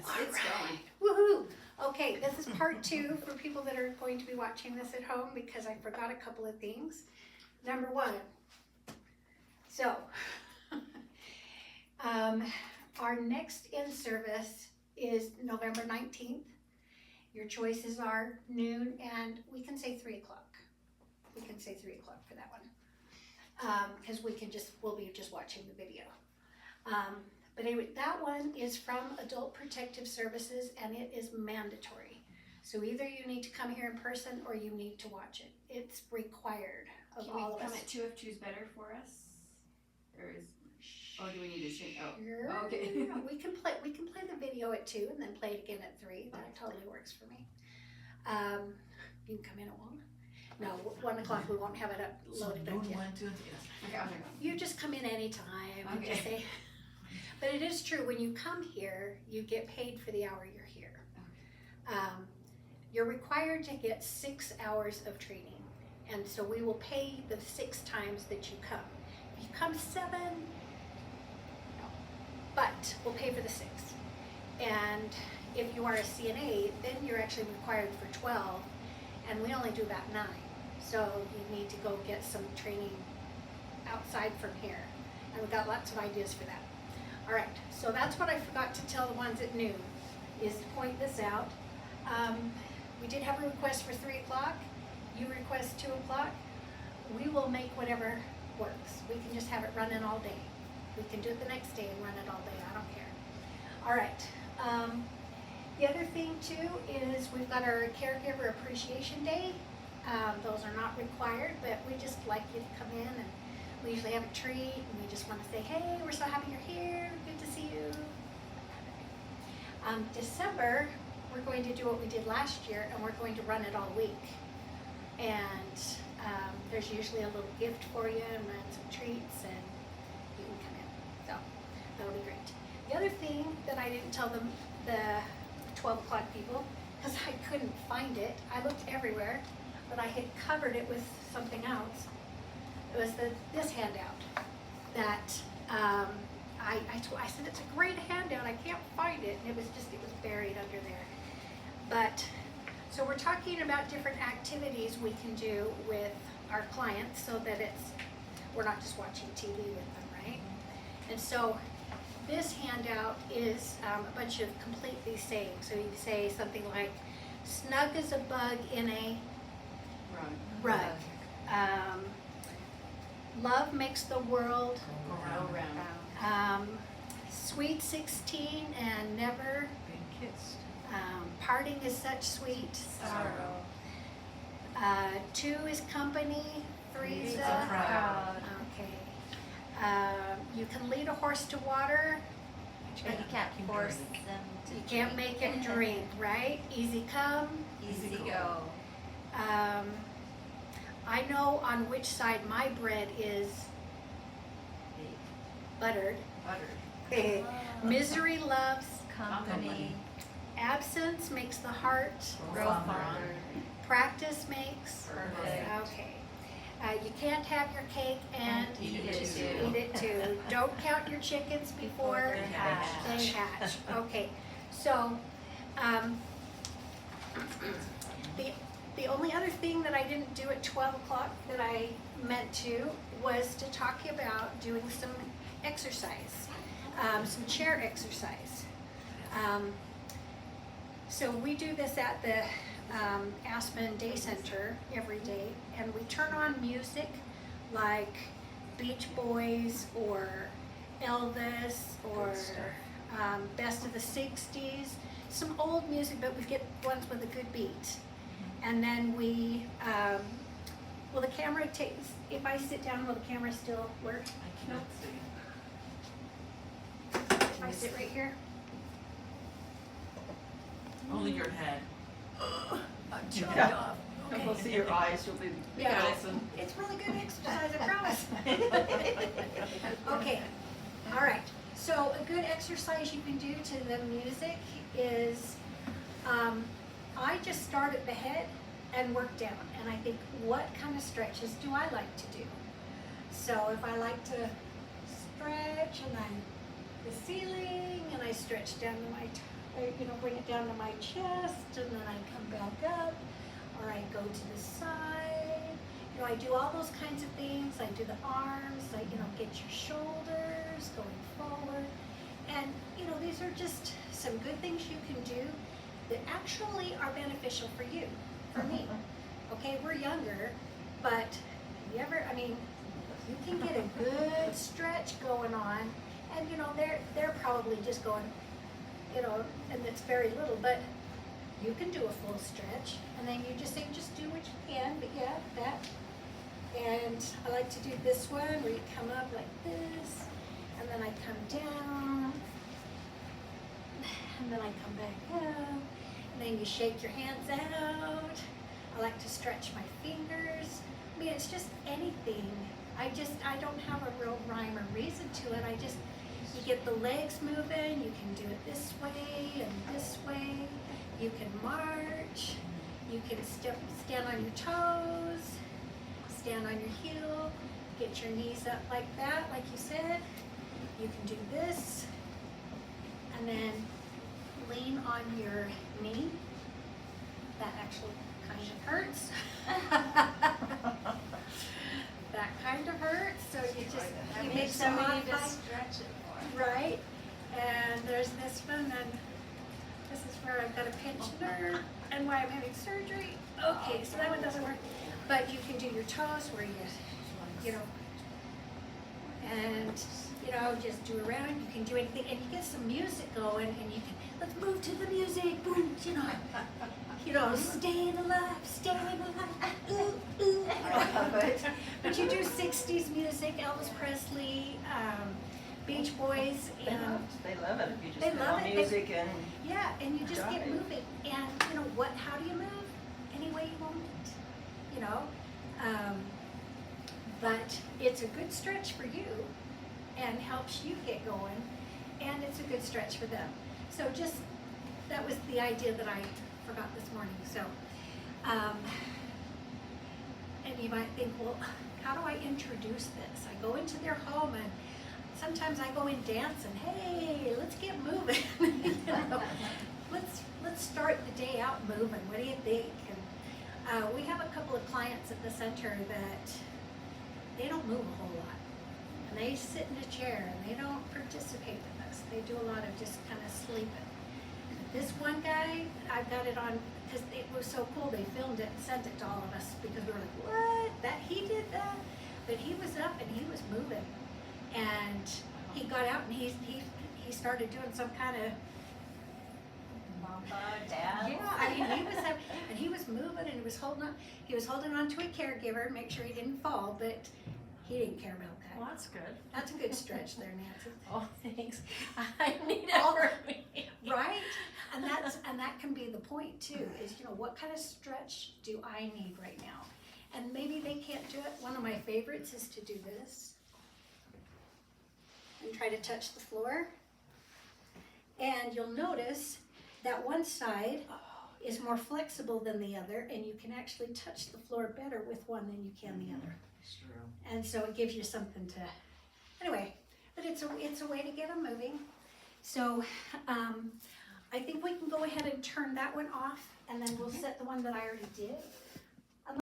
It's All going. Woohoo! Okay, this is part 2 for people that are going to be watching this at home because I forgot a couple of things. Number 1, so our next in-service is November 19th. Your choices are noon and we can say 3 o'clock. We can say 3 o'clock for that one. Because we'll be just watching the video. But anyway, that one is from Adult Protective Services and it is mandatory. So either you need to come here in person or you need to watch it. It's required of Can all we of come us. at 2 if 2's better for us? Or is, oh, do we need to change? Oh, Sure. okay. We can play the video at 2 and then play it again at 3. That totally works for me. You can come in at 1. No, 1 o'clock we won't have it loaded up yet. 1, 2, and 3. Okay, I'll check out. You just come in anytime and Okay. just say. But it is true, when you come here, you get paid for the hour you're here. You're required to get 6 hours of training. And so we will pay the 6 times that you come. If you come 7, no. But we'll pay for the 6. And if you are a CNA, then you're actually required for 12. And we only do about 9. So you need to go get some training outside from here. And we've got lots of ideas for that. All right, so that's what I forgot to tell the ones at noon, is to point this out. We did have a request for 3 o'clock. You request 2 o'clock. We will make whatever works. We can just have it running all day. We can do it the next day and run it all day. I don't care. All right. The other thing too is we've got our Caregiver Appreciation Day. Those are not required, but we just like you to come in, and we usually have a treat and we just want to say, hey, we're so happy you're here. Good to see you. December, we're going to do what we did last year, and we're going to run it all week. And there's usually a little gift for you and some treats, and you can come in. So that'll be great. The other thing that I didn't tell them, the 12 o'clock people, because I couldn't find it. I looked everywhere, but I had covered it with something else. It was this handout that I said it's a great handout. I can't find it, and it was buried under there. But so we're talking about different activities we can do with our clients so that we're not just watching TV with them, right? And so this handout is a bunch of completely sayings. So you say something like, snug as a bug in a rug. Love makes the world Go round. Sweet 16 and never. Being kissed. Parting is such sweet sorrow. 2 is company, 3 is Three's a a crowd. Okay. You can lead a horse to water. But you can't force them to You can't make him drink, right? Easy come. Easy go. I know on which side my bread is buttered. Butter. Misery loves. Company. Absence makes the heart. Grow fonder. Practice makes. Perfect. Okay. You can't have your cake and Eat it too. eat it too. Don't count your chickens before they hatch. they hatch. Okay. So, the only other thing that I didn't do at 12 o'clock that I meant to was to talk about doing some exercise, some chair exercise. So we do this at the Aspen Day Center every day, and we turn on music like Beach Boys or Elvis or Best of the 60s, some old music, but we get ones with a good beat. And then we, will the camera take, if I sit down, will the camera still work? I cannot see. If I sit right here? Only your head. I'm chopped Yeah. off. We'll see your eyes, you'll be Yeah. nice and. It's really good exercise, I promise. Okay, all right. So a good exercise you can do to the music is, I just start at the head and work down. And I think, what kind of stretches do I like to do? So if I like to stretch and then the ceiling, and I stretch down to my bring it down to my chest, and then I come back up, or I go to the side. I do all those kinds of things. I do the arms, get your shoulders going forward. And, these are just some good things you can do that actually are beneficial for you, for me. Okay, we're younger, but you can get a good stretch going on, and, they're probably just going, and it's very little, but you can do a full stretch, and then you just do what you can, but yeah, that. And I like to do this one where you come up like this, and then I come down, and then I come back up, and then you shake your hands out. I like to stretch my fingers. It's just anything. I don't have a real rhyme or reason to it. You get the legs moving, you can do it this way and this way. You can march, you can stand on your toes, stand on your heel, get your knees up like that, like you said. You can do this, and then lean on your knee. That actually kind of hurts. That kind of hurts, so you make So some we need to modify. stretch it more. Right, and there's this one, and this is where I've got a pinched nerve, and why I'm having surgery. Okay, so that one doesn't work, but you can do your toes where and just do around. You can do anything, and you get some music going, and you can, let's move to the music, boom, staying alive, ooh, ooh, but you do 60s music, Elvis Presley, Beach Boys, and They love it if you They just put love on it. music and yeah, and you just get Drive. moving, and how do you move? Any way you want it, but it's a good stretch for you, and helps you get going, and it's a good stretch for them. So that was the idea that I forgot this morning, so, and you might think, well, how do I introduce this? I go into their home, and sometimes I go in dancing, hey, let's get moving, let's start the day out moving, what do you think? And we have a couple of clients at the center that they don't move a whole lot, and they sit in a chair, and they don't participate with us. They do a lot of just kind of sleeping. This one guy, I've got it on, because it was so cool, they filmed it and sent it to all of us, because we were like, what, he did that? But he was up, and he was moving, and he got out, and he started doing some kind of, Mama, Dad. yeah, he was up, and he was moving, and he was holding on to a caregiver, make sure he didn't fall, but he didn't care about that. Well, that's good. That's a good stretch there, Nancy. Oh, thanks. I need it for me. Right? And that can be the point too, is what kind of stretch do I need right now? And maybe they can't do it. One of my favorites is to do this. And try to touch the floor. And you'll notice that one side is more flexible than the other, and you can actually touch the floor better with one than you can the other. It's true. And so it gives you something to, anyway, but it's a way to get them moving. So I think we can go ahead and turn that one off, and then we'll set the one that I already did.